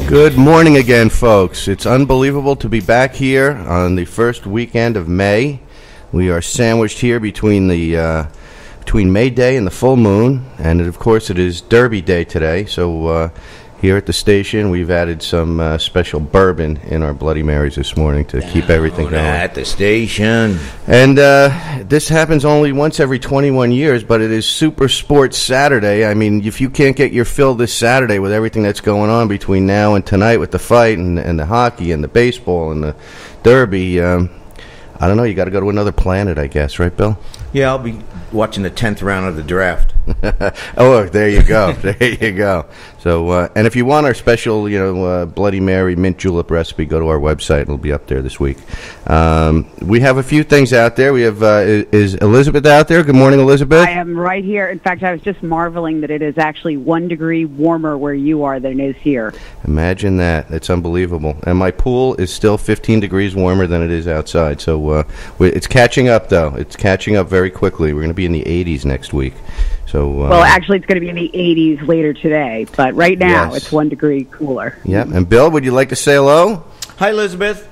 Good morning again, folks. It's unbelievable to be back here on the first weekend of May. We are sandwiched here between May Day and the full moon, and of course it is Derby Day today. So here at the station, we've added some special bourbon in our Bloody Marys this morning to keep everything going. At the station. And this happens only once every 21 years, but it is Super Sports Saturday. I mean, if you can't get your fill this Saturday with everything that's going on between now and tonight with the fight and the hockey and the baseball and the Derby, I don't know, you got to go to another planet, I guess, right, Bill? Yeah, I'll be watching the 10th round of the draft. Oh, there you go. There you go. So, and if you want our special, Bloody Mary mint julep recipe, go to our website. It'll be up there this week. We have a few things out there. We have, is Elizabeth out there? Good morning, Elizabeth. I am right here. In fact, I was just marveling that it is actually 1 degree warmer where you are than it is here. Imagine that. It's unbelievable. And my pool is still 15 degrees warmer than it is outside. So it's catching up, though. It's catching up very quickly. We're going to be in the 80s next week. So, well, actually, it's going to be in the 80s later today, but right now it's 1 degree cooler. Yeah, and Bill, would you like to say hello? Hi, Elizabeth.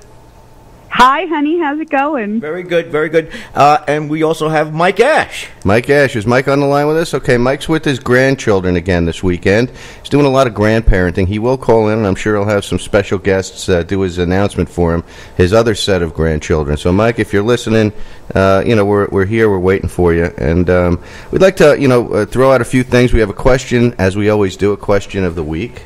Hi, honey. How's it going? Very good, very good. And we also have Mike Ash. Mike Ash. Is Mike on the line with us? Okay, Mike's with his grandchildren again this weekend. He's doing a lot of grandparenting. He will call in, and I'm sure he'll have some special guests do his announcement for him, his other set of grandchildren. So, Mike, if you're listening, we're here. We're waiting for you. And we'd like to, throw out a few things. We have a question, as we always do, a question of the week.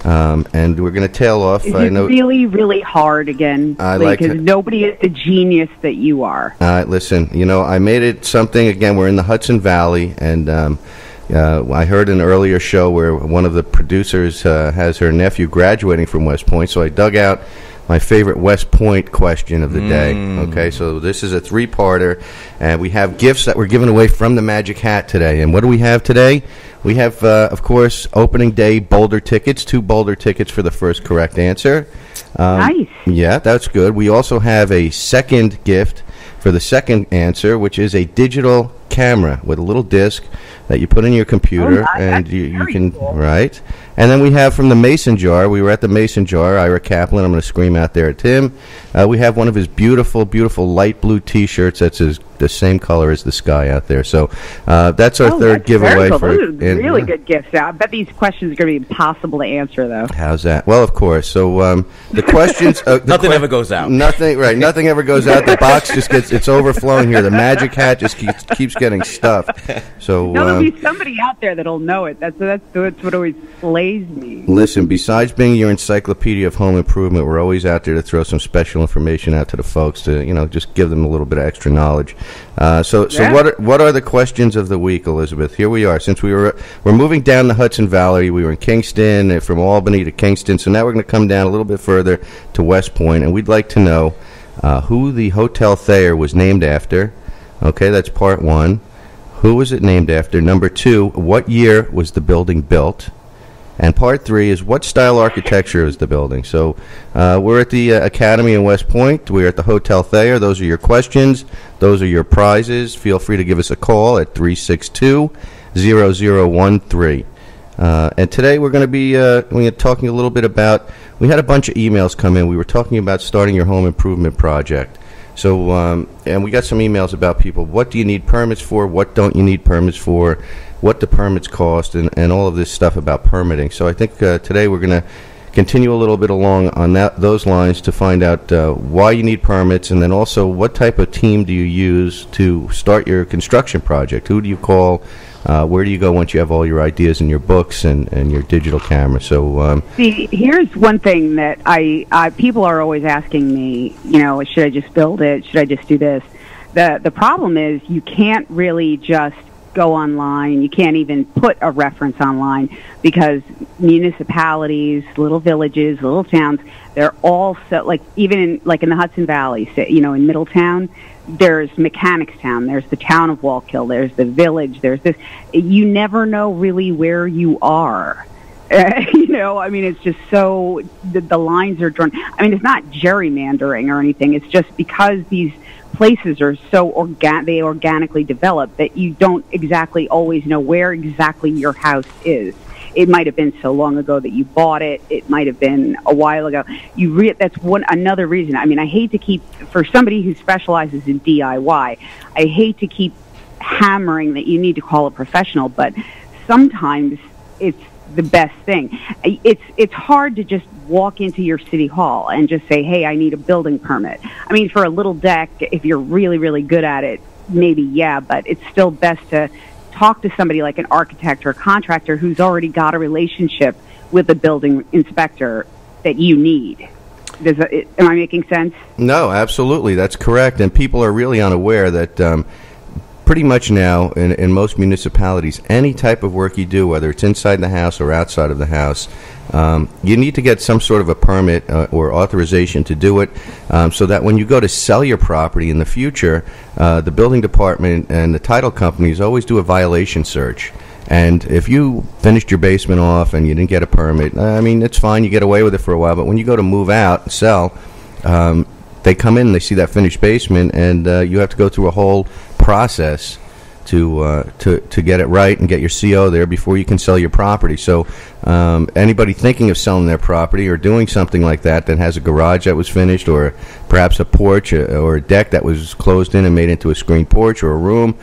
And we're going to tail off. Is it really, really hard again? Because nobody is the genius that you are. Listen, I made it something. Again, we're in the Hudson Valley, and I heard an earlier show where one of the producers has her nephew graduating from West Point, so I dug out my favorite West Point question of the day. Okay, so this is a three-parter, and we have gifts that we're giving away from the Magic Hat today. And what do we have today? We have, of course, opening day Boulder tickets, 2 Boulder tickets for the first correct answer. Nice. Yeah, that's good. We also have a second gift for the second answer, which is a digital camera with a little disc that you put in your computer, and you can cool. Right. And then we have from the Mason Jar. We were at the Mason Jar. Ira Kaplan. I'm going to scream out there at Tim. We have one of his beautiful, beautiful light blue T-shirts. That's the same color as the sky out there. So that's our third giveaway. Cool. Those are really good gifts. I bet these questions are going to be impossible to answer, though. How's that? Well, of course. So the questions. Nothing ever goes out. Nothing. Right. Nothing ever goes out. The box just it's overflowing here. The Magic Hat just keeps getting stuffed. So there'll be somebody out there that'll know it. That's what always slays me. Listen, besides being your encyclopedia of home improvement, we're always out there to throw some special information out to the folks to just give them a little bit of extra knowledge. So what are the questions of the week, Elizabeth? Here we are. Since we're moving down the Hudson Valley, we were in Kingston, from Albany to Kingston. So now we're going to come down a little bit further to West Point, and we'd like to know who the Hotel Thayer was named after. Okay, that's part 1. Who was it named after? Number 2, what year was the building built? And part 3 is what style architecture is the building? So we're at the Academy in West Point. We're at the Hotel Thayer. Those are your questions. Those are your prizes. Feel free to give us a call at 362-0013. And today we're going to be talking a little bit about, we had a bunch of emails come in. We were talking about starting your home improvement project. So, and we got some emails about people. What do you need permits for? What don't you need permits for? What the permits cost, and all of this stuff about permitting. So I think today we're going to continue a little bit along on those lines to find out why you need permits, and then also what type of team do you use to start your construction project? Who do you call? Where do you go once you have all your ideas and your books and your digital camera? So see, here's one thing that I people are always asking me, should I just build it? Should I just do this? The problem is you can't really just go online. You can't even put a reference online because municipalities, little villages, little towns, they're all so, even in the Hudson Valley, in Middletown, there's Mechanicstown, there's the town of Wallkill, there's the village, there's this. You never know really where you are. It's just so, the lines are drawn. It's not gerrymandering or anything. It's just because these places are so they organically develop that you don't exactly always know where exactly your house is. It might have been so long ago that you bought it. It might have been a while ago. That's another reason. I mean, I hate to keep, for somebody who specializes in DIY, I hate to keep hammering that you need to call a professional, but sometimes it's the best thing. It's hard to just walk into your city hall and just say, hey, I need a building permit. I mean, for a little deck, if you're really, really good at it, maybe, yeah, but it's still best to talk to somebody like an architect or a contractor who's already got a relationship with the building inspector that you need. Am I making sense? No, absolutely. That's correct. And people are really unaware that pretty much now in most municipalities, any type of work you do, whether it's inside the house or outside of the house, you need to get some sort of a permit or authorization to do it, so that when you go to sell your property in the future, the building department and the title companies always do a violation search. And if you finished your basement off and you didn't get a permit, I mean, it's fine, you get away with it for a while, but when you go to move out and sell, they come in and they see that finished basement, and you have to go through a whole process to get it right and get your CO there before you can sell your property. So anybody thinking of selling their property or doing something like that has a garage that was finished, or perhaps a porch or a deck that was closed in and made into a screened porch or a room,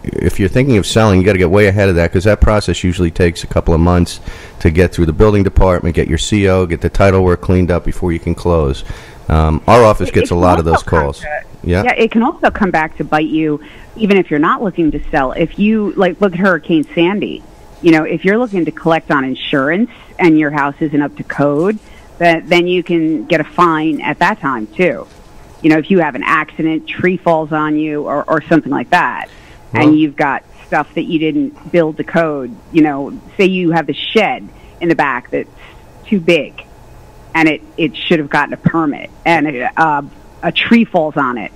if you're thinking of selling, you got to get way ahead of that, because that process usually takes a couple of months to get through the building department, get your CO, get the title work cleaned up before you can close. Our office gets a lot of those calls. Yeah, it can also come back to bite you, even if you're not looking to sell. If you, look at Hurricane Sandy, if you're looking to collect on insurance and your house isn't up to code, then you can get a fine at that time, too. If you have an accident, tree falls on you, or something like that, and you've got stuff that you didn't build to code, say you have the shed in the back that's too big, and it should have gotten a permit, and a tree falls on it,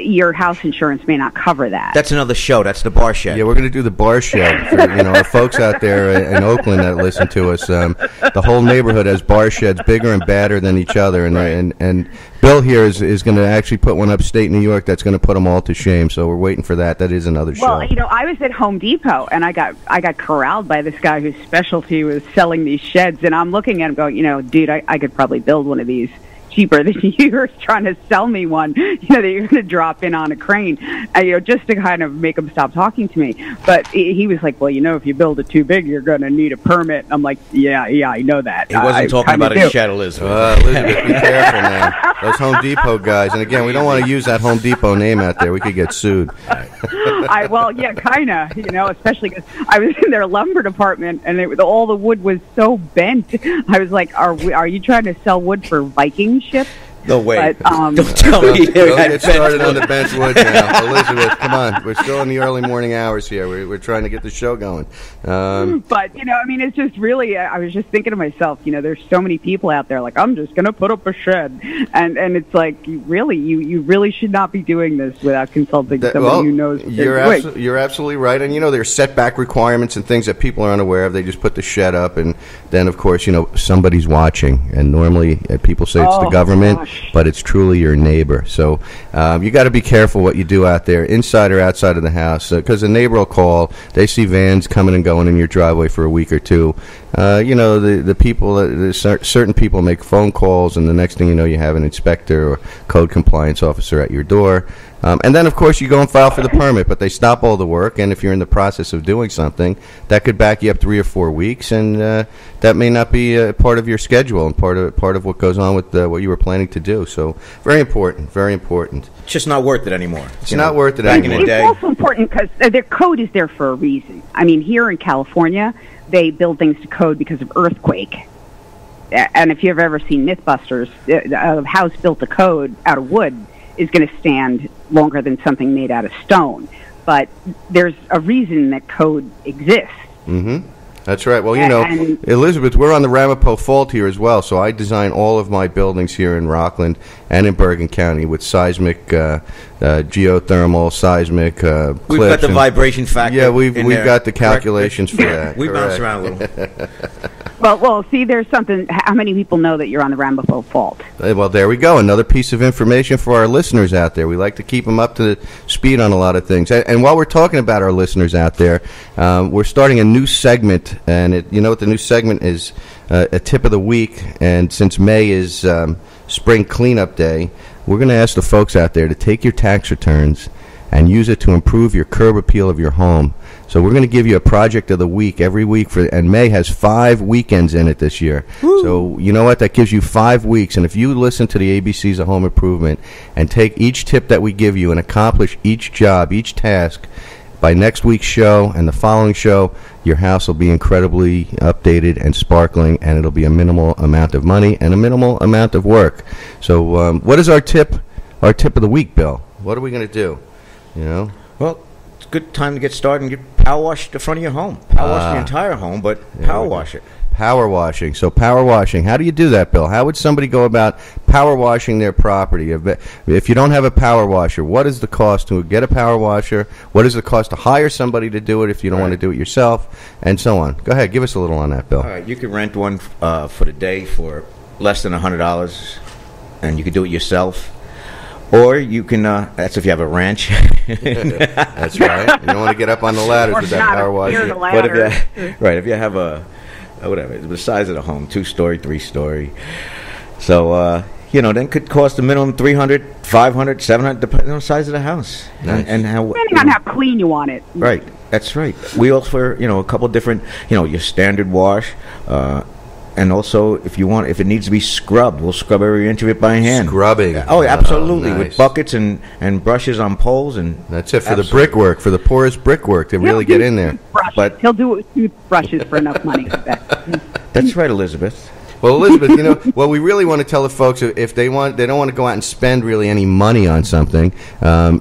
your house insurance may not cover that. That's another show. That's the bar shed. Yeah, we're going to do the bar shed for our folks out there in Oakland that listen to us. The whole neighborhood has bar sheds, bigger and badder than each other, and Bill here is going to actually put one upstate New York that's going to put them all to shame. So we're waiting for that. That is another show. Well, I was at Home Depot and I got corralled by this guy whose specialty was selling these sheds, and I'm looking at him going, dude, I could probably build one of these cheaper than you're trying to sell me one, that you're going to drop in on a crane, just to kind of make him stop talking to me. But he was like, well, if you build it too big, you're going to need a permit. I'm like, yeah, I know that. He wasn't talking about a shed, Elizabeth. Elizabeth, be careful now. Those Home Depot guys. And again, we don't want to use that Home Depot name out there. We could get sued. Yeah, kind of, especially because I was in their lumber department and all the wood was so bent. I was like, are you trying to sell wood for Viking ships? No way. But, don't tell me. Don't get started on the bent wood now. Elizabeth, come on. We're still in the early morning hours here. We're trying to get the show going. But, it's just really, I was just thinking to myself, there's so many people out there like, I'm just going to put up a shed. And it's like, you really should not be doing this without consulting somebody who knows. You're absolutely right. And, there's setback requirements and things that people are unaware of. They just put the shed up. And then, of course, somebody's watching. And normally people say it's the government. Gosh. But it's truly your neighbor. So you got to be careful what you do out there, inside or outside of the house, because a neighbor will call. They see vans coming and going in your driveway for a week or two. The people, certain people make phone calls, and the next thing you know, you have an inspector or code compliance officer at your door. And then, of course, you go and file for the permit, but they stop all the work, and if you're in the process of doing something, that could back you up 3 or 4 weeks, and that may not be part of your schedule and part of what goes on with what you were planning to do. So very important, very important. It's just not worth it anymore. It's not worth it anymore. It's also important because their code is there for a reason. I mean, here in California, they build things to code because of earthquake. And if you've ever seen Mythbusters, a house built to code out of wood is going to stand longer than something made out of stone. But there's a reason that code exists. Mm-hmm. That's right. Well, Elizabeth, we're on the Ramapo Fault here as well, so I design all of my buildings here in Rockland and in Bergen County with seismic, geothermal, seismic, we've got the vibration factor. Yeah, we've got the calculations for that. We bounce around a little. Well, see, there's something. How many people know that you're on the Rambo fault? Well, there we go. Another piece of information for our listeners out there. We like to keep them up to speed on a lot of things. And while we're talking about our listeners out there, we're starting a new segment. And you know what the new segment is? A tip of the week. And since May is Spring Cleanup Day, we're going to ask the folks out there to take your tax returns and use it to improve your curb appeal of your home. So we're going to give you a project of the week every week, and May has 5 weekends in it this year. Woo. So you know what? That gives you 5 weeks. And if you listen to the ABCs of Home Improvement and take each tip that we give you and accomplish each job, each task, by next week's show and the following show, your house will be incredibly updated and sparkling, and it'll be a minimal amount of money and a minimal amount of work. So what is our tip? Our tip of the week, Bill? What are we going to do? You know? Well, it's a good time to get started and get power wash the front of your home. Power wash the entire home, but power wash it. Power washing. So power washing. How do you do that, Bill? How would somebody go about power washing their property? If you don't have a power washer, what is the cost to get a power washer? What is the cost to hire somebody to do it if you don't want to do it yourself? And so on. Go ahead. Give us a little on that, Bill. All right. You can rent one for the day for less than $100, and you can do it yourself. Or you can, that's if you have a ranch. That's right. You don't want to get up on the ladders with that power washer. But if you have a, whatever, the size of the home, 2-story, 3-story. So, then could cost a minimum $300, $500, $700, depending on the size of the house. Nice. And how, depending on how clean you want it. Right. That's right. We offer, a couple different, your standard wash, and also, if it needs to be scrubbed, we'll scrub every inch of it by hand. Scrubbing. Oh, absolutely. Nice. With buckets and brushes on poles. And that's it for the brickwork, for the porous brickwork to really get in there. But he'll do it with toothbrushes for enough money. That's right, Elizabeth. Well, Elizabeth, what we really want to tell the folks, if they don't want to go out and spend really any money on something,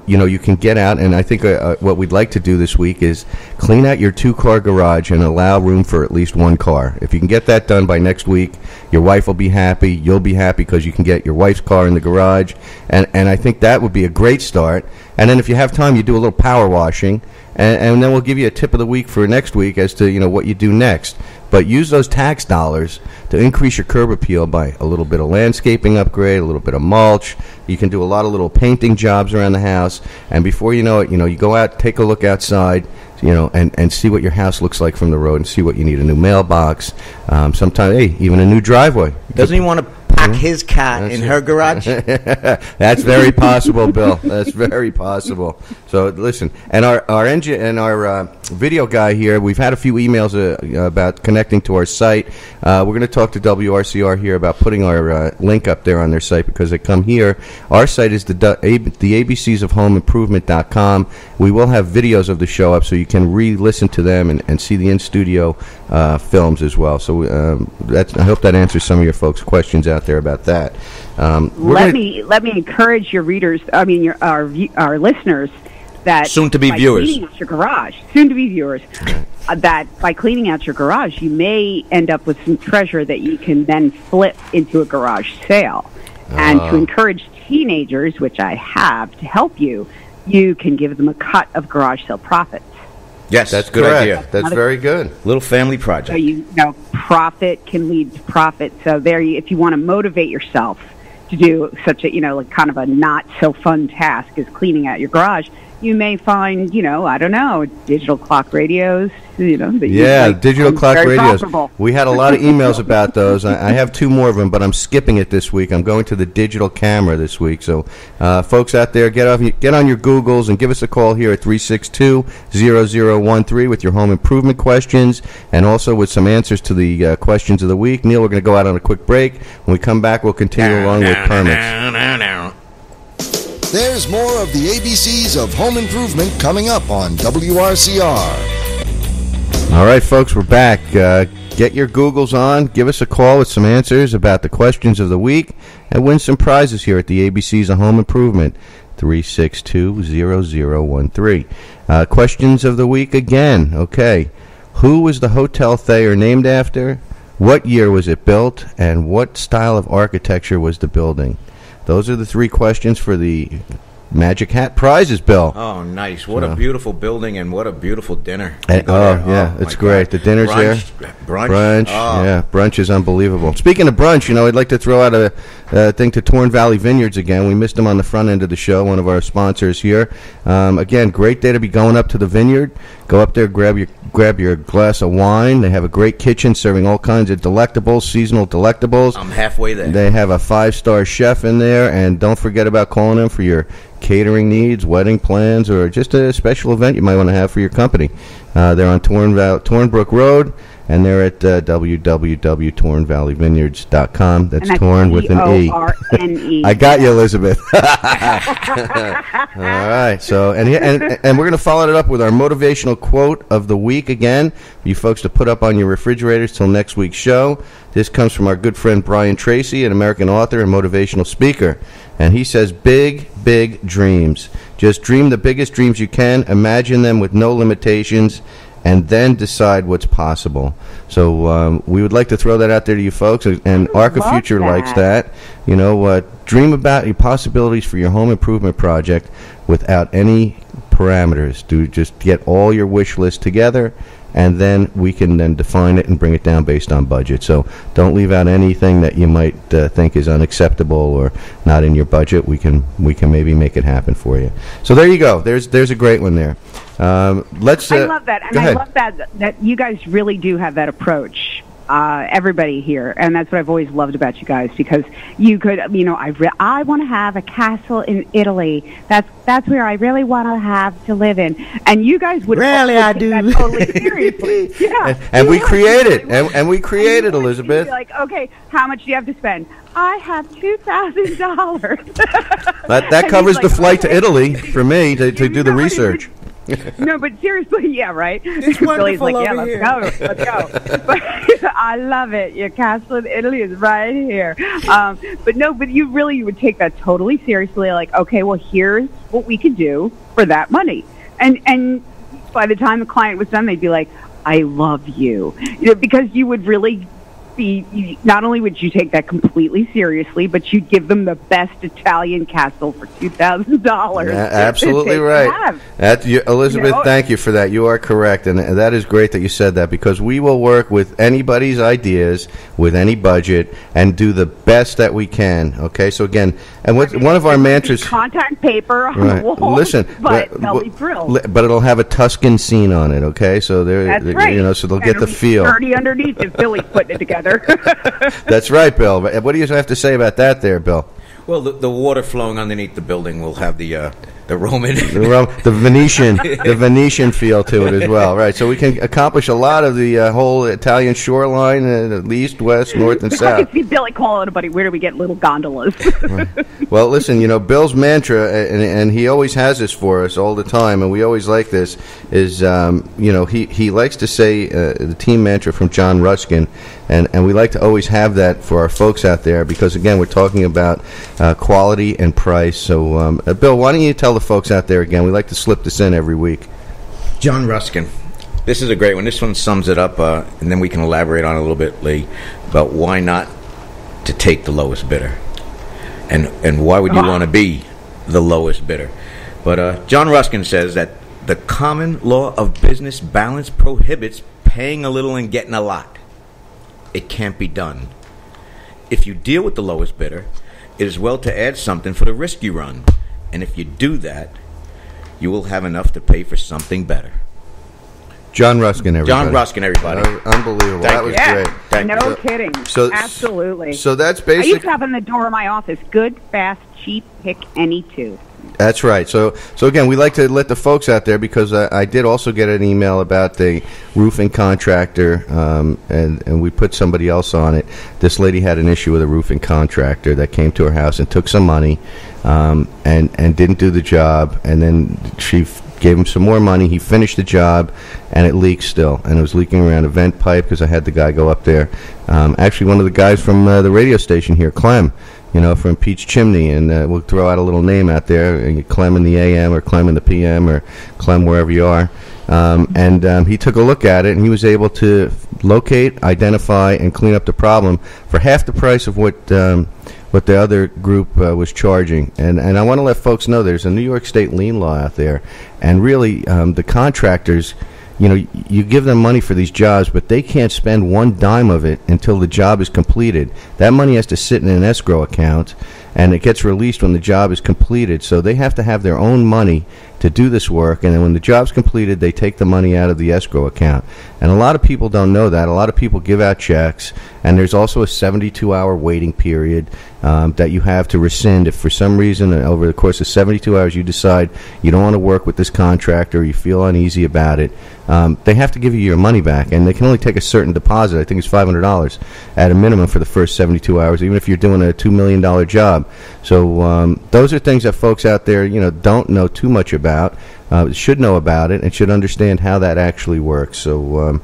you can get out, and I think what we'd like to do this week is clean out your 2-car garage and allow room for at least 1 car. If you can get that done by next week, your wife will be happy, you'll be happy because you can get your wife's car in the garage, and I think that would be a great start. And then if you have time, you do a little power washing, and then we'll give you a tip of the week for next week as to what you do next. But use those tax dollars to increase your curb appeal by a little bit of landscaping upgrade, a little bit of mulch. You can do a lot of little painting jobs around the house. And before you know it, you go out, take a look outside, and see what your house looks like from the road and see what you need. A new mailbox, sometimes, even a new driveway. Doesn't he want to pack his cat in her garage? That's very possible, Bill. That's very possible. So listen, and our engine and our video guy here, we've had a few emails about connecting to our site. We're going to talk to WRCR here about putting our link up there on their site because they come here. Our site is the ABCsofHomeImprovement.com. We will have videos of the show up so you can re-listen to them and see the in-studio films as well. So I hope that answers some of your folks' questions out there about that. Let me encourage your readers. I mean, our listeners that soon to be viewers, cleaning out your garage, soon to be viewers, that by cleaning out your garage, you may end up with some treasure that you can then flip into a garage sale. And to encourage teenagers, which I have to help you, you can give them a cut of garage sale profits. Yes, that's a good idea. That's very good. Little family project. So profit can lead to profit. So if you want to motivate yourself to do such a kind of a not so fun task as cleaning out your garage, you may find digital clock radios. Digital clock radios. Profitable. We had a lot of emails about those. I have 2 more of them, but I'm skipping it this week. I'm going to the digital camera this week. So, folks out there, get on your Googles and give us a call here at 362-0013 with your home improvement questions and also with some answers to the questions of the week. Neil, we're going to go out on a quick break. When we come back, we'll continue along with permits. There's more of the ABCs of Home Improvement coming up on WRCR. All right, folks, we're back. Get your Googles on. Give us a call with some answers about the questions of the week and win some prizes here at the ABCs of Home Improvement, 362-0013. Questions of the week again. Okay. Who was the Hotel Thayer named after? What year was it built? And what style of architecture was the building? Those are the 3 questions for the Magic Hat prizes, Bill. Oh, nice. What a beautiful building and what a beautiful dinner. It's great. The dinner's Brunch. Brunch is unbelievable. Speaking of brunch, I'd like to throw out a thing to Torn Valley Vineyards again. We missed them on the front end of the show, one of our sponsors here. Again, great day to be going up to the vineyard. Go up there, grab your glass of wine. They have a great kitchen serving all kinds of delectables, seasonal delectables. I'm halfway there. They have a 5-star chef in there, and don't forget about calling them for your catering needs, wedding plans, or just a special event you might want to have for your company. They're on Tornbrook Road, and they're at www.tornvalleyvineyards.com. That's Torn with an E. I got you, Elizabeth. All right. So, and we're going to follow it up with our motivational quote of the week again. You folks to put up on your refrigerators till next week's show. This comes from our good friend Brian Tracy, an American author and motivational speaker. And he says, big, big dreams. Just dream the biggest dreams you can. Imagine them with no limitations, and then decide what's possible. So we would like to throw that out there to you folks, and Arca Future likes that. Dream about your possibilities for your home improvement project without any parameters. Just get all your wish list together, and then we can then define it and bring it down based on budget. So don't leave out anything that you might think is unacceptable or not in your budget. We can maybe make it happen for you. So there you go. There's a great one there. I love that, and I love that you guys really do have that approach. Everybody here, and that's what I've always loved about you guys, because you could, I want to have a castle in Italy. That's where I really want to have to live in, and you guys would really, I do that totally seriously. Yeah, and we created, and we created, Elizabeth. Like, okay, how much do you have to spend? I have $2,000. That covers the flight to Italy for me to do the research. No, but seriously, yeah, right? It's Billy's wonderful like, over here. Let's go. But I love it. Your castle in Italy is right here. But you really would take that totally seriously. Like, okay, well, here's what we could do for that money. And by the time the client was done, they'd be like, I love you. Because you would really not only would you take that completely seriously, but you'd give them the best Italian castle for $2,000. Absolutely right. Elizabeth, thank you for that. You are correct, and that is great that you said that, because we will work with anybody's ideas, with any budget, and do the best that we can. Okay, so again, and one of our mantras, contact paper on the wall. Listen, but they'll be thrilled. But it'll have a Tuscan scene on it. Okay, so that's right. So they'll get the feel. Sturdy underneath if Billy's putting it together. That's right, Bill. What do you have to say about that there, Bill? Well, the water flowing underneath the building will have the Roman, the Venetian feel to it as well, right? So we can accomplish a lot of the whole Italian shoreline, east, west, north, and south. I can see Billy calling everybody, where do we get little gondolas? Right. Well, listen, Bill's mantra, and he always has this for us all the time, and we always like this, is, he likes to say the team mantra from John Ruskin, and we like to always have that for our folks out there, because, again, we're talking about quality and price. So, Bill, why don't you tell the folks out there again? We like to slip this in every week. John Ruskin. This is a great one. This one sums it up, and then we can elaborate on it a little bit, Lee, about why not to take the lowest bidder. And why would you want to be the lowest bidder? But John Ruskin says that the common law of business balance prohibits paying a little and getting a lot. It can't be done. If you deal with the lowest bidder, it is well to add something for the risk you run. And if you do that, you will have enough to pay for something better. John Ruskin, everybody. John Ruskin, everybody. Unbelievable. That was great. No kidding. Absolutely. So that's basically... I used to have on the door of my office, good, fast, cheap, pick any two. That's right. So again, we like to let the folks out there, because I did also get an email about the roofing contractor, and we put somebody else on it. This lady had an issue with a roofing contractor that came to her house and took some money, and didn't do the job, and then she gave him some more money. He finished the job, and it leaked still, and it was leaking around a vent pipe, because I had the guy go up there. Actually, one of the guys from the radio station here, Clem, from Peach Chimney, and we'll throw out a little name out there, Clem in the AM or Clem in the PM or Clem wherever you are. And he took a look at it, and he was able to locate, identify, and clean up the problem for half the price of what what the other group was charging. And I want to let folks know there's a New York State lien law out there, and really the contractors, you give them money for these jobs, but they can't spend one dime of it until the job is completed. That money has to sit in an escrow account, and it gets released when the job is completed. So they have to have their own money to do this work, and then when the job's completed, they take the money out of the escrow account. And a lot of people don't know that. A lot of people give out checks, and there's also a 72-hour waiting period that you have to rescind if for some reason over the course of 72 hours you decide you don't want to work with this contractor, you feel uneasy about it. They have to give you your money back, and they can only take a certain deposit. I think it's $500 at a minimum for the first 72 hours, even if you're doing a $2 million job. So those are things that folks out there, don't know too much about. Should know about it and should understand how that actually works. So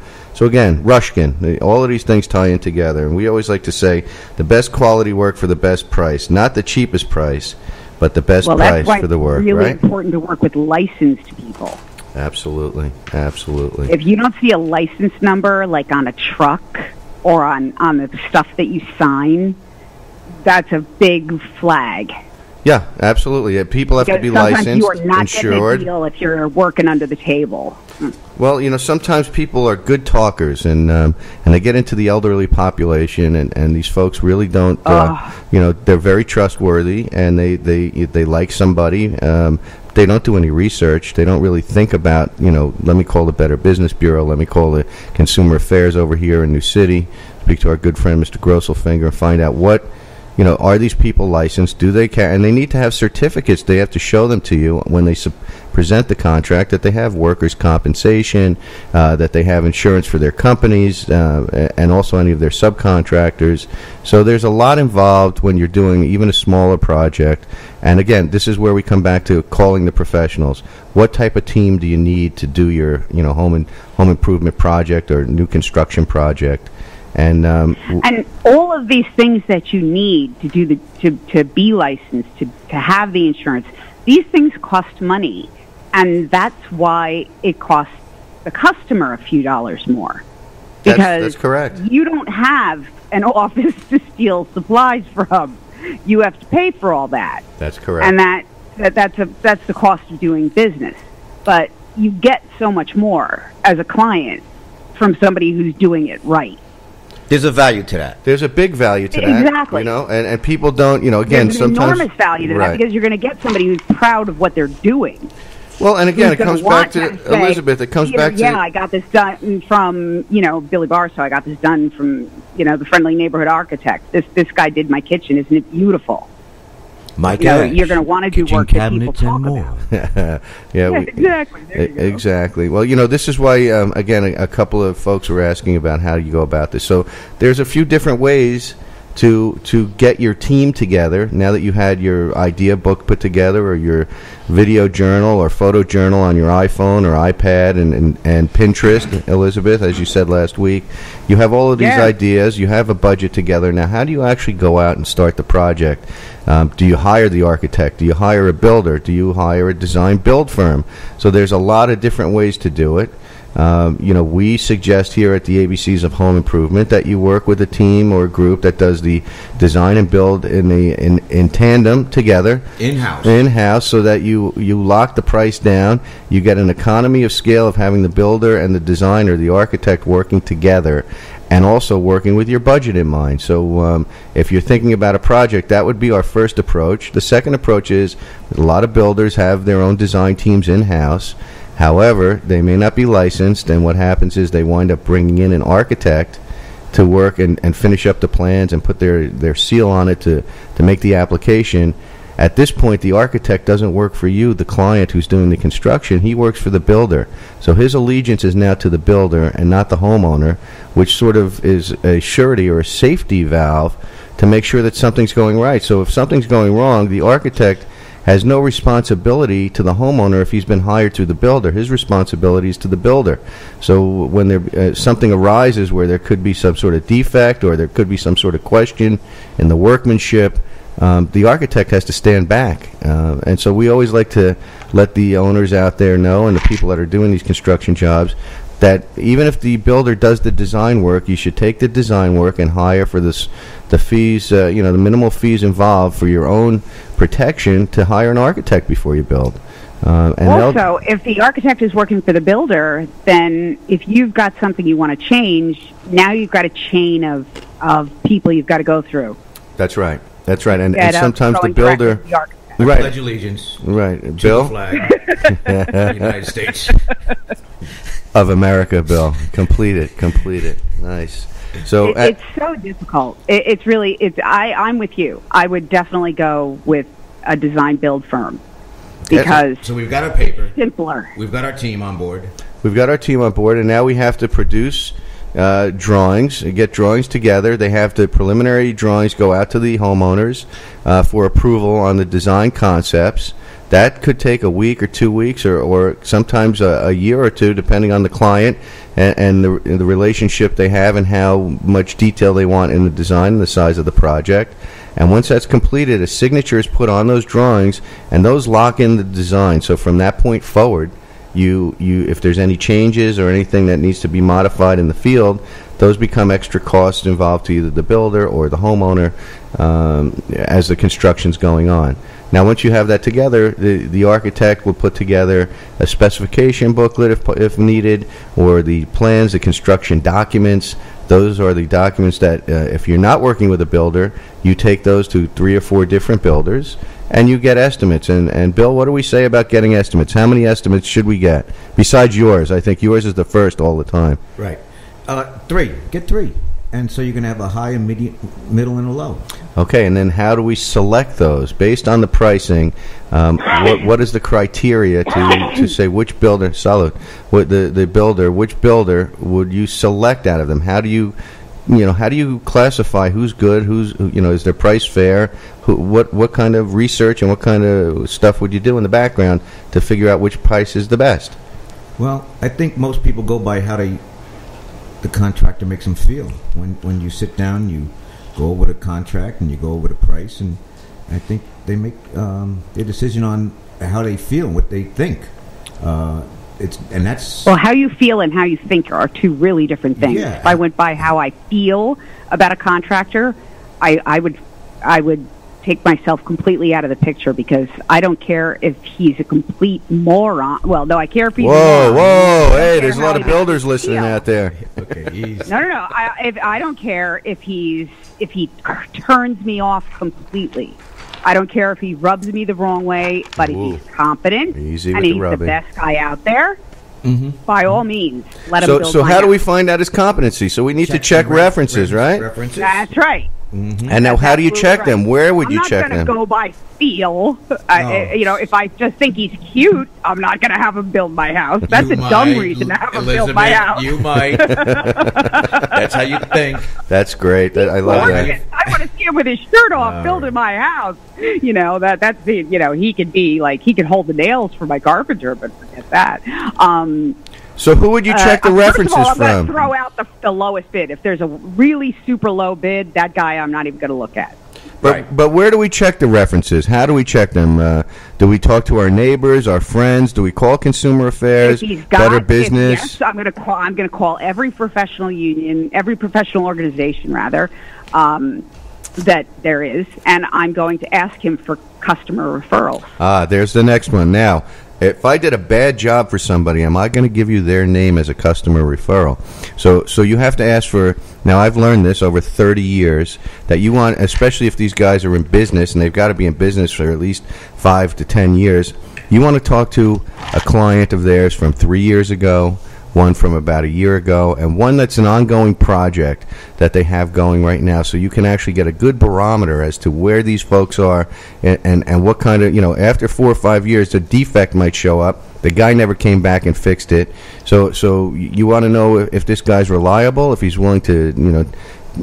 again, Rushkin, all of these things tie in together, and we always like to say the best quality work for the best price, not the cheapest price, but the best price for the work. It's really right? important to work with licensed people. Absolutely. If you don't see a license number, like on a truck or on the stuff that you sign, that's a big flag. Yeah, absolutely. People have to be licensed, you are not insured. getting a deal if you're working under the table. Well, sometimes people are good talkers, and they get into the elderly population, and these folks really don't. They're very trustworthy, and they like somebody. They don't do any research. They don't really think about, let me call the Better Business Bureau. Let me call the Consumer Affairs over here in New City. Speak to our good friend, Mr. Grosselfinger, and find out what. Are these people licensed? Do they care? And they need to have certificates. They have to show them to you when they present the contract that they have workers' compensation, that they have insurance for their companies, and also any of their subcontractors. So there's a lot involved when you're doing even a smaller project. And again, this is where we come back to calling the professionals. What type of team do you need to do your home improvement project or new construction project? And all of these things that you need to do to be licensed, to have the insurance, these things cost money, and that's why it costs the customer a few dollars more. Because that's correct. You don't have an office to steal supplies from. You have to pay for all that. That's correct. And that's the cost of doing business. But you get so much more as a client from somebody who's doing it right. There's a value to that. There's a big value to that. Exactly. And people don't, again, there's sometimes... There's enormous value to that because you're going to get somebody who's proud of what they're doing. Well, and again, it comes back to, Elizabeth, it comes back to... Yeah, I got this done from, Billy Barstow. I got this done from, the Friendly Neighborhood Architect. This guy did my kitchen. Isn't it beautiful? You're going to want to do work that people talk about. Exactly. Well, this is why, again, a couple of folks were asking about how you go about this. So there's a few different ways to get your team together now that you had your idea book put together, or your video journal or photo journal on your iPhone or iPad and Pinterest, Elizabeth, as you said last week. You have all of these ideas. You have a budget together. Now, how do you actually go out and start the project? Do you hire the architect? Do you hire a builder? Do you hire a design build firm? So there's a lot of different ways to do it. We suggest here at the ABCs of Home Improvement that you work with a team or a group that does the design and build in tandem together, in-house, so that you lock the price down. You get an economy of scale of having the builder and the designer, the architect, working together, and also working with your budget in mind. So if you're thinking about a project, that would be our first approach. The second approach is a lot of builders have their own design teams in-house. However, they may not be licensed, and what happens is they wind up bringing in an architect to work and finish up the plans and put their seal on it to make the application. At this point, the architect doesn't work for you, the client who's doing the construction. He works for the builder. So his allegiance is now to the builder and not the homeowner, which sort of is a surety or a safety valve to make sure that something's going right. So if something's going wrong, the architect has no responsibility to the homeowner if he's been hired through the builder. His responsibility is to the builder. So when there something arises where there could be some sort of defect or there could be some sort of question in the workmanship, the architect has to stand back. And so we always like to let the owners out there know, and the people that are doing these construction jobs, that even if the builder does the design work, you should take the design work and hire for the fees, the minimal fees involved for your own protection to hire an architect before you build. And also, if the architect is working for the builder, then if you've got something you want to change, now you've got a chain of people you've got to go through. That's right. That's right. And sometimes the builder... Right. Pledge allegiance. Right. To Bill? the flag of the United States. Of America, Bill. Complete it. Nice. So it's so difficult. It's really... I'm with you. I would definitely go with a design build firm. Because so we've got our paper. Simpler. We've got our team on board. And now we have to produce drawings, get drawings together. They have the preliminary drawings go out to the homeowners for approval on the design concepts. That could take a week or 2 weeks or sometimes a year or two, depending on the client and the relationship they have and how much detail they want in the design and the size of the project. And once that's completed, a signature is put on those drawings, and those lock in the design. So from that point forward, you if there's any changes or anything that needs to be modified in the field, those become extra costs involved to either the builder or the homeowner as the construction's going on. Now, once you have that together, the architect will put together a specification booklet if needed, or the plans, the construction documents. Those are the documents that, if you're not working with a builder, you take those to 3 or 4 different builders, and you get estimates. And Bill, what do we say about getting estimates? How many estimates should we get? Besides yours. I think yours is the first all the time. Right. 3. Get 3. And so you're going to have a high, a middle, and a low. Okay, and then how do we select those? Based on the pricing, what is the criteria to say which builder, which builder would you select out of them? How do you classify who's good, is their price fair? What kind of research and what kind of stuff would you do in the background to figure out which price is the best? Well, I think most people go by how the contractor makes them feel. When you sit down, you go over the contract and you go over the price, and I think they make their decision on how they feel and what they think. That's how you feel and how you think are 2 really different things. Yeah. If I went by how I feel about a contractor, I would take myself completely out of the picture, because I don't care if he's a complete moron. Well, no, I care if he's a moron. Whoa, hey, there's a lot of builders listening out there. Okay, easy. No. I don't care if he turns me off completely. I don't care if he rubs me the wrong way, but if he's competent and he's the best guy out there, by all means, let him build So how do we find out his competency? So we need to check references, right? References. That's right. Mm-hmm. And now, how do you check them? Where would you check them? I'm not going to go by feel. If I just think he's cute, I'm not going to have him build my house. That's dumb reason to have him build my house. You might. That's how you think. That's great. I love that. I want to see him with his shirt off building my house. That's he could be like, he could hold the nails for my carpenter, but forget that. So who would you check the references I'm from? going to throw out the lowest bid. If there's a really super low bid, that guy I'm not even going to look at. But where do we check the references? How do we check them? Do we talk to our neighbors, our friends? Do we call Consumer Affairs, Better Business? Yes, I'm going to call every professional union, every professional organization, rather, that there is, and I'm going to ask him for customer referrals. There's the next one. Now, if I did a bad job for somebody, am I going to give you their name as a customer referral? So you have to ask for. Now, I've learned this over 30 years that you want, especially if these guys are in business, and they've got to be in business for at least 5 to 10 years. You want to talk to a client of theirs from 3 years ago, one from about a year ago, and one that's an ongoing project that they have going right now, so you can actually get a good barometer as to where these folks are and what kind of, after 4 or 5 years, a defect might show up. The guy never came back and fixed it. So you want to know if this guy's reliable, if he's willing to,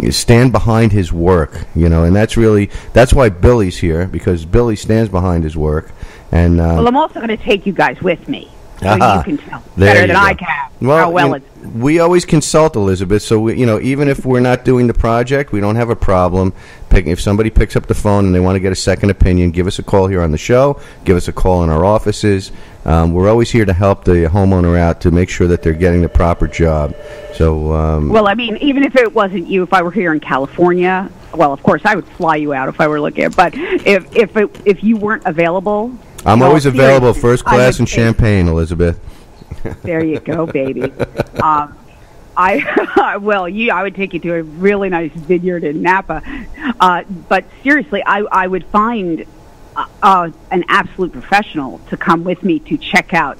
stand behind his work, and that's why Billy's here, because Billy stands behind his work. And well, I'm also going to take you guys with me. So you can tell better than I can how well it's. We always consult, Elizabeth, so we, even if we're not doing the project, we don't have a problem. If somebody picks up the phone and they want to get a second opinion, give us a call here on the show, give us a call in our offices. We're always here to help the homeowner out to make sure that they're getting the proper job. So, well, I mean, even if it wasn't you, if I were here in California, well, of course, I would fly you out if I were looking at it. But if you weren't available... I'm always available, first class in Champagne, Elizabeth. There you go, baby. I would take you to a really nice vineyard in Napa. But seriously, I would find an absolute professional to come with me to check out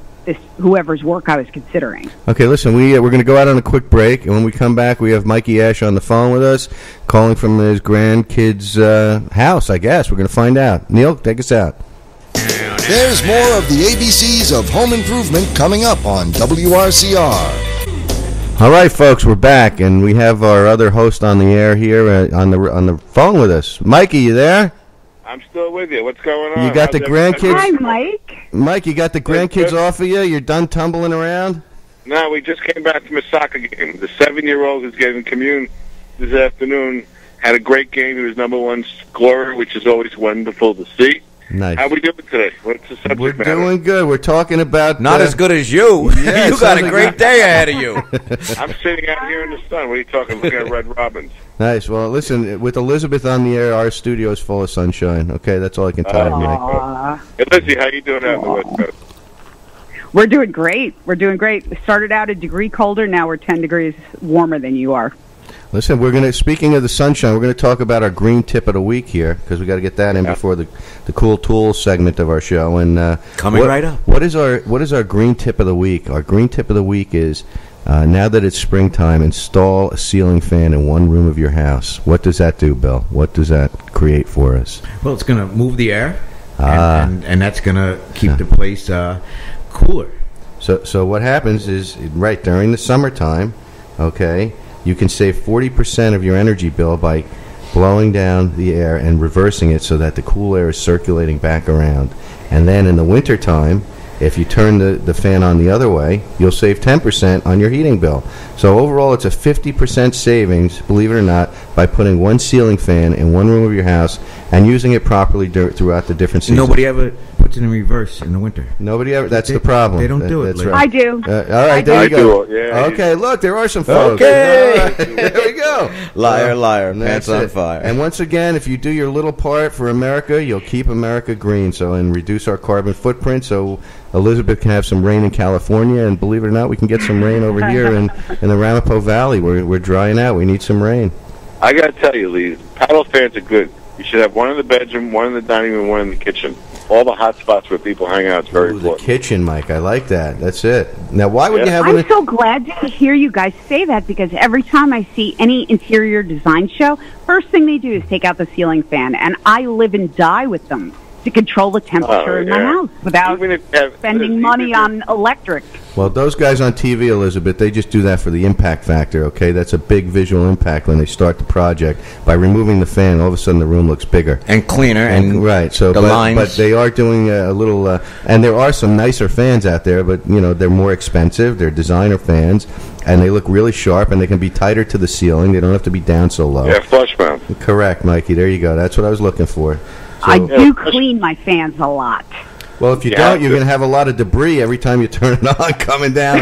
whoever's work I was considering. Okay, listen, we're going to go out on a quick break, and when we come back, we have Mikey Ash on the phone with us, calling from his grandkid's house, I guess. We're going to find out. Neil, take us out. There's more of the ABCs of home improvement coming up on WRCR. All right, folks, we're back, and we have our other host on the air here on the phone with us. Mikey, you there? I'm still with you. What's going on? You got the grandkids? Hi, Mike. Mike, you got the grandkids off of you? You're done tumbling around? No, we just came back from a soccer game. The 7-year-old who's getting commune this afternoon had a great game. He was #1 scorer, which is always wonderful to see. Nice. How we doing today? What's the subject We're matter? doing good. We're talking about... Not as good as you. Yeah, you got a great day ahead of you. I'm sitting out here in the sun. What are you talking? Looking at Red Robins. Nice. Well, listen, with Elizabeth on the air, our studio is full of sunshine. Okay, that's all I can tell you, Mike. Hey, Lizzie, how you doing out in the West Coast? We're doing great. We're doing great. We started out a degree colder. Now we're 10 degrees warmer than you are. Listen, speaking of the sunshine, we're going to talk about our green tip of the week here, because we got to get that in before the cool tools segment of our show. And coming right up. What is our green tip of the week? Our green tip of the week is now that it's springtime, install a ceiling fan in one room of your house. What does that do, Bill? What does that create for us? Well, it's going to move the air, and that's going to keep the place cooler. So what happens is, right during the summertime, okay, you can save 40% of your energy bill by blowing down the air and reversing it so that the cool air is circulating back around. And then in the wintertime, if you turn the fan on the other way, you'll save 10% on your heating bill. So overall, it's a 50% savings, believe it or not, by putting one ceiling fan in one room of your house and using it properly throughout the different seasons. Nobody ever puts it in reverse in the winter. Nobody ever. That's the problem. They don't do it. That's Right. I do. All right, there you go. Yeah, okay, look, there are some folks. Okay. All right, there we go. Liar, That's pants on it. fire. And once again, if you do your little part for America, you'll keep America green. And reduce our carbon footprint. So Elizabeth can have some rain in California, and believe it or not, we can get some rain over here in the Ramapo Valley. We're drying out. We need some rain. I got to tell you, Lee, paddle fans are good. You should have one in the bedroom, one in the dining room, one in the kitchen. All the hot spots where people hang out is very important. The kitchen, Mike. I like that. That's it. Now, why would you have I'm so glad to hear you guys say that, because every time I see any interior design show, first thing they do is take out the ceiling fan, and I live and die with them to control the temperature in my house without spending money on electric. Well, those guys on TV, Elizabeth, they just do that for the impact factor, okay? That's a big visual impact when they start the project. By removing the fan, all of a sudden the room looks bigger. And cleaner. And right. So, lines. But they are doing a little... and there are some nicer fans out there, but, they're more expensive. They're designer fans, and they look really sharp, and they can be tighter to the ceiling. They don't have to be down so low. Yeah, flush mount. Correct, Mikey. There you go. That's what I was looking for. I do clean my fans a lot. Well, if you don't, you're going to have a lot of debris every time you turn it on coming down.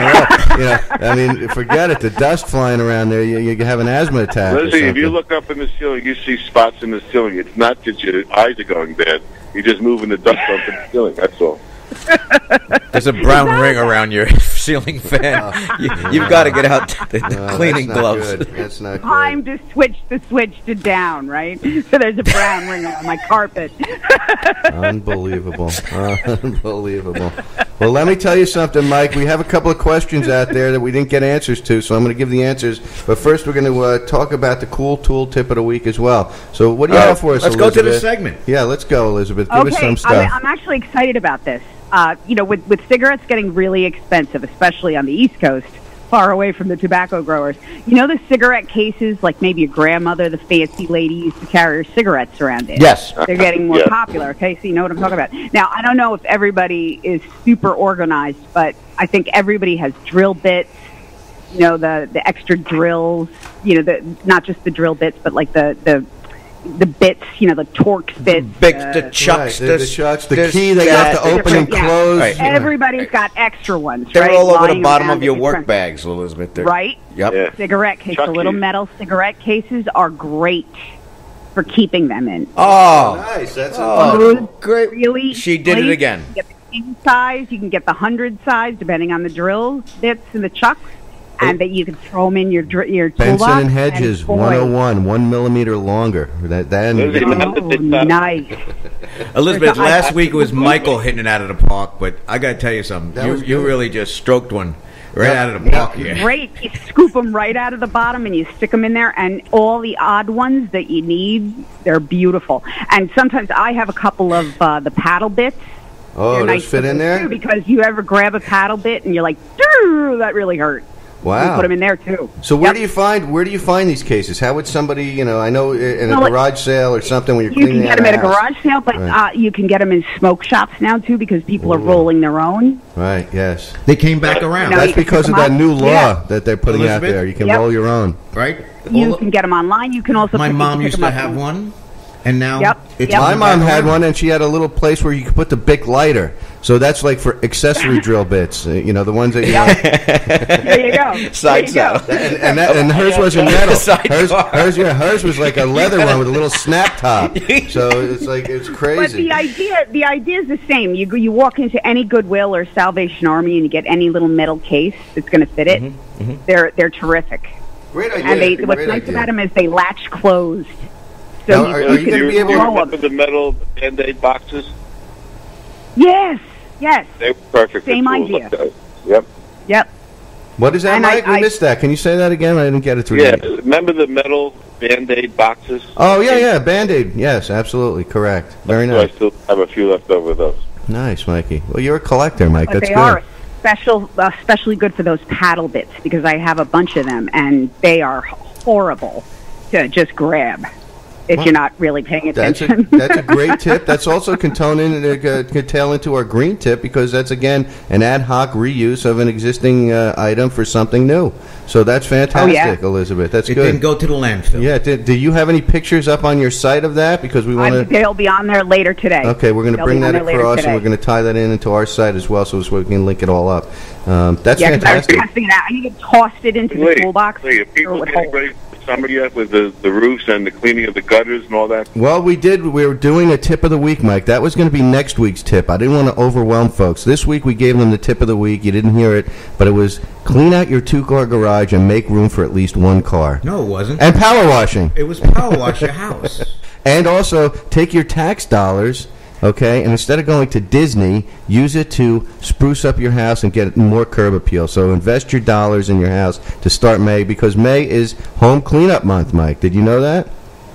Forget it. The dust flying around there, you have an asthma attack. Listen, if you look up in the ceiling, you see spots in the ceiling. It's not that your eyes are going bad. You're just moving the dust up in the ceiling. That's all. There's a brown ring around your ceiling fan. You've got to get out the cleaning gloves. That's not good. Time to switch the switch to down, right? So there's a brown ring on my carpet. Unbelievable. Unbelievable. Well, let me tell you something, Mike. We have a couple of questions out there that we didn't get answers to, so I'm going to give the answers. But first, we're going to talk about the cool tool tip of the week as well. So what do you have for us, Let's Elizabeth? go to the segment. Yeah, let's go, Elizabeth. Give us some stuff. I'm actually excited about this. With cigarettes getting really expensive, especially on the East Coast, far away from the tobacco growers. You know the cigarette cases, like maybe your grandmother, the fancy lady, used to carry her cigarettes around in? Yes. They're getting more popular, okay? So you know what I'm talking about. Now, I don't know if everybody is super organized, but I think everybody has drill bits, you know, the extra drills, you know, not just the drill bits, but like the bits, you know, the Torx bits. The chucks. Right, the chucks, the key that you have to open and close. Right. Everybody's got extra ones, They're right? all over Lying the bottom around of your in work front. bags, Elizabeth. Right? Yep. Yeah. Cigarette case, Chuck the little keys. metal cigarette cases are great for keeping them in. Oh, Nice. That's great. Really? She did it again. You can get the king size, you can get the 100 size, depending on the drill bits and the chucks, and that you can throw them in your toolbox. Benson and Hedges, boy, 101, 1 millimeter longer. nice. Elizabeth, last week it was Michael hitting it out of the park, but I got to tell you something. You really just stroked one right out of the park here. Great. You scoop them right out of the bottom and you stick them in there, and all the odd ones that you need, they're beautiful. And sometimes I have a couple of the paddle bits. Oh, They're those nice fit in there? too, because you ever grab a paddle bit and you're like, "Durr, that really hurt." Wow. You put them in there too. So where do you find these cases? How would somebody, you know, I know in a Well, garage sale or something when you're You cleaning can out get them a at a house. garage sale, but Right. you can get them in smoke shops now too, because people are rolling their own. Right, yes. They came back around, No, That's you can because pick of 'em that up. new law Yeah. that they're putting out Elizabeth? there. You can Yep. roll your own. right? You can get them online. You can also. My pick- mom pick used 'em to up have from- one, and now Yep, it's yep. My come mom back had around. one, and she had a little place where you could put the Bic lighter. So that's like for accessory drill bits, you know, the ones that you want. There you go. Side There you go. And hers wasn't metal. Sidecar. Hers was like a leather one with a little snap top. So it's like it's But crazy. the idea is the same. You walk into any Goodwill or Salvation Army and you get any little metal case that's going to fit it. They're terrific. Great idea. And what's Great nice idea. about them is they latch closed. So Now, are you can gonna be able to- throw 'em. Remember the metal Band-Aid boxes? Yes, yes, They were perfect. for Same tools idea. like that. Yep. yep. What is that, And Mike? We I- missed that. Can you say that again? I didn't get it through. Yeah. the- Remember the metal Band-Aid boxes? Oh yeah, Band-Aid. Yes, absolutely correct. Very So I nice. still have a few left over of those. Nice, Mikey. Well, you're a collector, Mike. But That's they good. are especially good for those paddle bits, because I have a bunch of them and they are horrible to just grab if you're not really paying That's attention. a great tip. That's also can tail into our green tip, because that's again an ad hoc reuse of an existing item for something new. So that's fantastic, Elizabeth. That's It good. didn't go to the landfill. Yeah. Do you have any pictures up on your site of that? Because we want to. They'll be on there later today. Okay, we're going to They'll bring be on that there later across, and today. we're going to tie that into our site as well, so we can link it all up. That's Yeah, because I was fantastic. testing it out. You can toss it into the toolbox. Lee, are people getting ready for summer yet with the roofs and the cleaning of the gutters and all that? Well, we did. We were doing a tip of the week, Mike. That was going to be next week's tip. I didn't want to overwhelm folks. This week we gave them the tip of the week. You didn't hear it, but it was clean out your 2-car garage and make room for at least 1 car. No, it wasn't. And power washing. It was power wash your house. And also take your tax dollars, okay, and instead of going to Disney, use it to spruce up your house and get more curb appeal. So invest your dollars in your house to start May, because May is home cleanup month, Mike. Did you know that?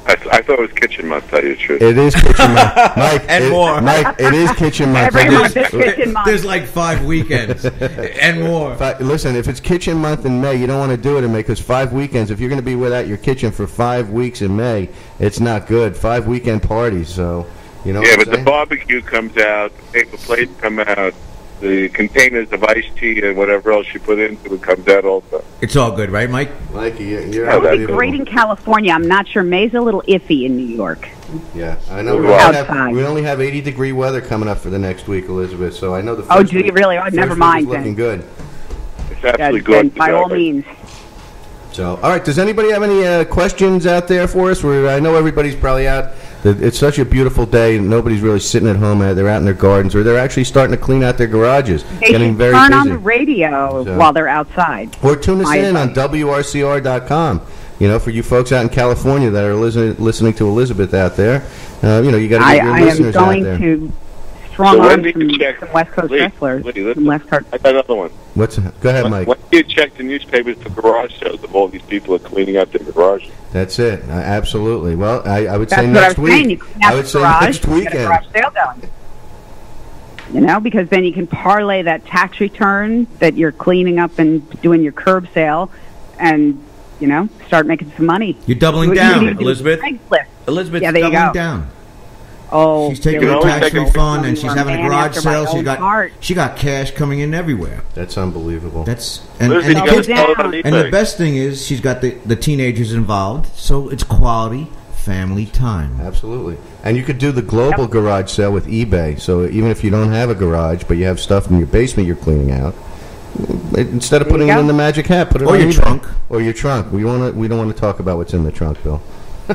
I thought it was kitchen month, tell you the truth. It is kitchen month, Mike. And more. Mike, it is kitchen month. Every There's- month is kitchen month. There's like 5 weekends and more. Listen, if it's kitchen month in May, you don't want to do it in May, because 5 weekends, if you're going to be without your kitchen for 5 weeks in May, it's not good. 5 weekend parties, so, you know Yeah, what I'm but the saying? barbecue comes out, the paper plates come out, the containers of iced tea and whatever else you put into it comes out also. It's all good, right, Mike? Mikey, you're That would be unbelievable. great in California. I'm not sure. May's a little iffy in New York. Yeah, I know. Outside. We only have 80-degree weather coming up for the next week, Elizabeth, so I know the first Oh, do you week- really? Oh, first never week mind is looking then. good. It's absolutely Then good. by all means. So, all right, does anybody have any questions out there for us? I know everybody's probably out. It's such a beautiful day, and nobody's really sitting at home. They're out in their gardens, or they're actually starting to clean out their garages, They getting should very turn busy. on the radio So- while they're outside. Or tune us My in on advice. WRCR.com. You know, for you folks out in California that are listening to Elizabeth out there, you know, you got to get your I am listeners out going there. to strong So when arm do you check- some West Coast Lee, wrestlers. listen, Some West Coast. I got another one. Go ahead, Mike. When do you check the newspapers for garage sales if all these people are cleaning out their garages? That's it. Absolutely. Well, I would That's say what I next was week. saying. You clean out I would the say garage, next you get a weekend. garage sale going. You know, because then you can parlay that tax return that you're cleaning up and doing your curb sale, and you know, start making some money. You're doubling down, Elizabeth. Elizabeth's yeah, there you doubling go. down. Oh, she's taking a tax refund, and she's having a garage sale. She got cash coming in everywhere. That's unbelievable. And the best thing is she's got the teenagers involved, so it's quality family time. Absolutely. And you could do the global garage sale with eBay. So even if you don't have a garage, but you have stuff in your basement you're cleaning out, instead of putting it in the magic hat, put it on your eBay. trunk. Or your trunk. We don't want to talk about what's in the trunk, Bill.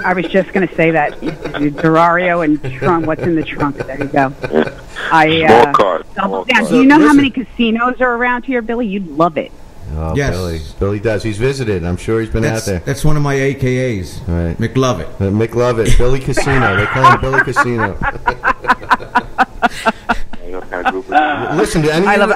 I was just going to say that. Terrario and trunk. What's in the trunk? There you go. Small card. Do you know how many casinos are around here, Billy? You'd love it. Oh, yes. Billy does. He's visited. I'm sure he's been out there. That's one of my AKAs. Right. McLovett. McLovett. Billy Casino. They call him Billy Casino. Listen to any. I love it.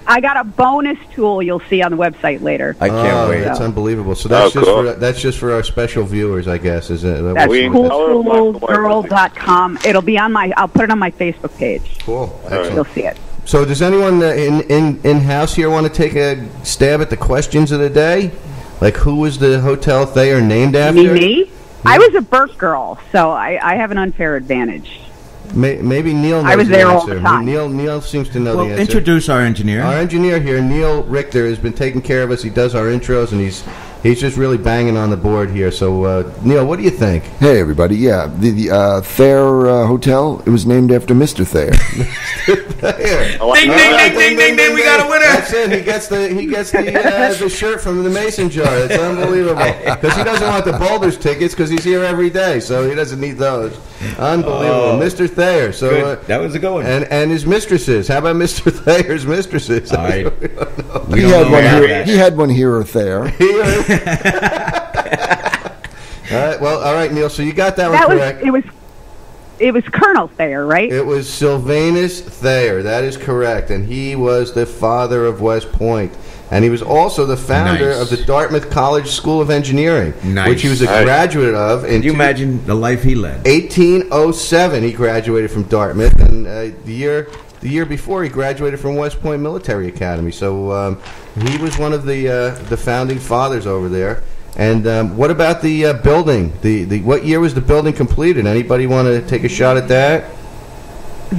I got a bonus tool you'll see on the website later. I can't wait. That's unbelievable. So that's just for our special viewers, I guess. Is it? That's cooltoolsgirl.com. It'll be on I'll put it on my Facebook page. Cool. Excellent. You'll see it. So does anyone in house here want to take a stab at the questions of the day? Like, who was the Hotel Thayer named after? Me? Yeah. I was a Burke girl, so I have an unfair advantage. Maybe Neil knows I was there the all the time. Neil seems to know the answer. Introduce our engineer. Our engineer here, Neil Richter, has been taking care of us. He does our intros, and he's just really banging on the board here. So, Neil, what do you think? Hey, everybody. Yeah, the Thayer Hotel, it was named after Mr. Thayer. Thayer. Ding, ding, ding, we got a winner. That's it. He gets the shirt from the Mason jar. It's unbelievable. Because he doesn't want the Boulders tickets because he's here every day, so he doesn't need those. Unbelievable. Mr. Thayer. So that was a good one. And his mistresses. How about Mr. Thayer's mistresses? He had one here or there. All right, Neil. So you got that one correct. It was Colonel Thayer, right? It was Sylvanus Thayer. That is correct, and he was the father of West Point, and he was also the founder of the Dartmouth College School of Engineering, which he was a graduate of. Can you imagine the life he led? 1807, he graduated from Dartmouth, and the year before he graduated from West Point Military Academy. So he was one of the founding fathers over there. And what about the building? What year was the building completed? Anybody want to take a shot at that?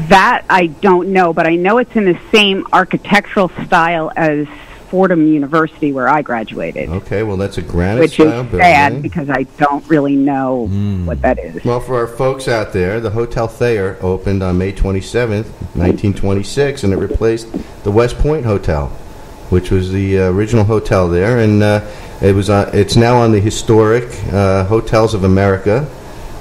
That I don't know, but I know it's in the same architectural style as Fordham University, where I graduated. Okay, well, that's a granite which style is building. sad because I don't really know what that is. Well, for our folks out there, the Hotel Thayer opened on May 27th, 1926, and it replaced the West Point Hotel, which was the original hotel there, and it's now on the historic Hotels of America,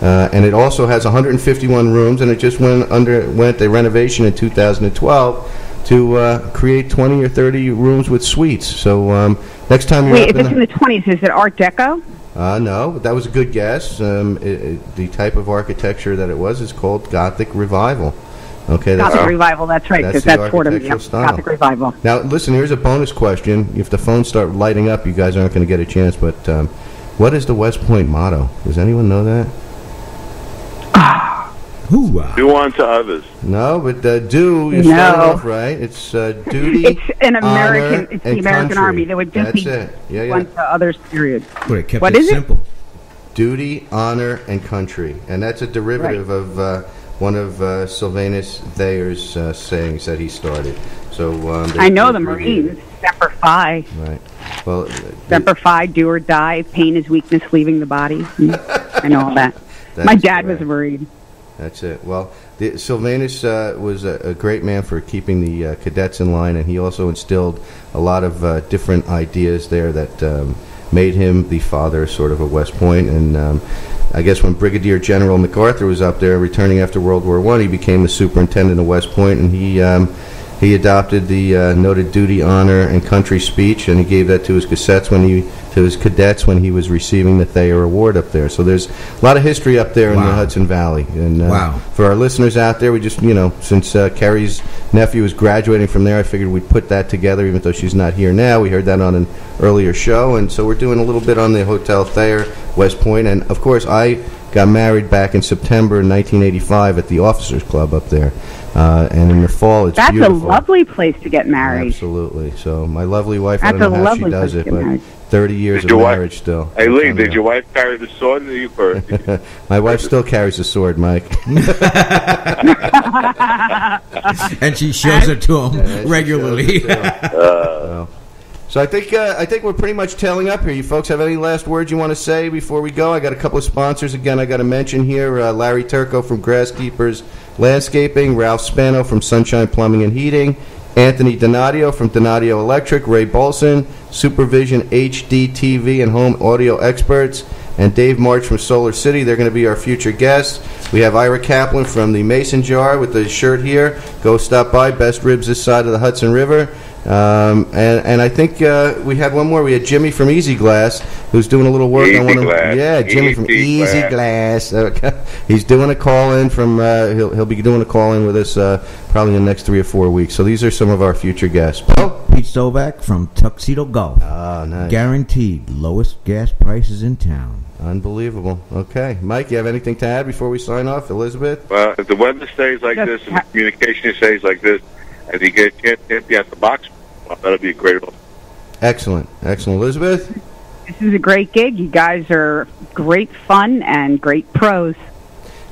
and it also has 151 rooms, and it just went a renovation in 2012 to create 20 or 30 rooms with suites. So next time you're if it's in the 20s, is it Art Deco? No, that was a good guess. The type of architecture that it was is called Gothic Revival. Okay, Gothic Revival, that's right, because that's Fordham. Gothic Revival. Now, listen, here's a bonus question. If the phones start lighting up, you guys aren't going to get a chance, but what is the West Point motto? Does anyone know that? Do unto others. No, but you start off right. It's duty, it's an American, honor, it's the American country. Army. There would just That's be it. unto others, period. But it kept What it is simple. Duty, honor, and country. And that's a derivative of one of Sylvanus Thayer's sayings that he started. So I know the Marines, Semper Fi. Right. Well, Semper Fi, do or die, pain is weakness, leaving the body. I know all that. My dad was a Marine. That's it. Well, Sylvanus was a great man for keeping the cadets in line, and he also instilled a lot of different ideas there that made him the father sort of West Point. And I guess when Brigadier General MacArthur was up there returning after World War I, he became the superintendent of West Point, and he adopted the noted duty, honor, and country speech, and he gave that to his cadets when he was receiving the Thayer Award up there. So there's a lot of history up there in the Hudson Valley. And for our listeners out there, we just, since Carrie's nephew is graduating from there, I figured we'd put that together, even though she's not here now. We heard that on an earlier show, and so we're doing a little bit on the Hotel Thayer, West Point, and of course I got married back in September 1985 at the Officers Club up there. And in the fall, it's beautiful. That's a lovely place to get married. Absolutely. So my lovely wife, I That's don't know a how she lovely does place it, to get but married. 30 years of marriage still. Hey, Lee, did your wife carry the sword or you first? My wife still carries the sword, Mike. And she shows it to him regularly. So I think we're pretty much tailing up here. You folks have any last words you want to say before we go? I got a couple of sponsors again I got to mention here. Larry Turco from Grasskeepers Landscaping, Ralph Spano from Sunshine Plumbing and Heating, Anthony Donadio from Donadio Electric, Ray Bolson, Supervision HD TV and Home Audio Experts, and Dave March from Solar City. They're going to be our future guests. We have Ira Kaplan from the Mason Jar with the shirt here. Go stop by. Best ribs this side of the Hudson River. And I think we had one more. We had Jimmy from Easy Glass, who's doing a little work. Jimmy from Easy Glass. He's doing a call-in from. He'll be doing a call-in with us probably in the next 3 or 4 weeks. So these are some of our future guests. Pete Stovak from Tuxedo Golf. Ah, nice. Guaranteed lowest gas prices in town. Unbelievable. Okay, Mike, you have anything to add before we sign off? Elizabeth? Well, if the weather stays like this and the communication stays like this, and you get empty out the box, well, that'll be a great one. Excellent. Elizabeth? This is a great gig. You guys are great fun and great pros.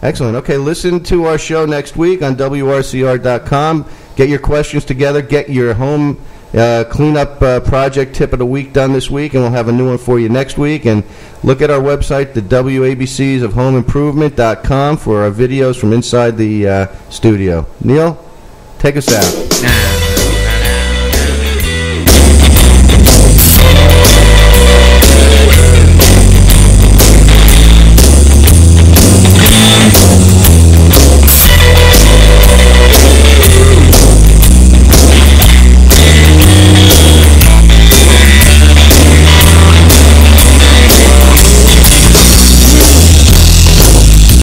Excellent. Okay, listen to our show next week on WRCR.com. Get your questions together. Get your home cleanup project tip of the week done this week, and we'll have a new one for you next week. And look at our website, the WABCs of HomeImprovement.com, for our videos from inside the studio. Neil, take us out.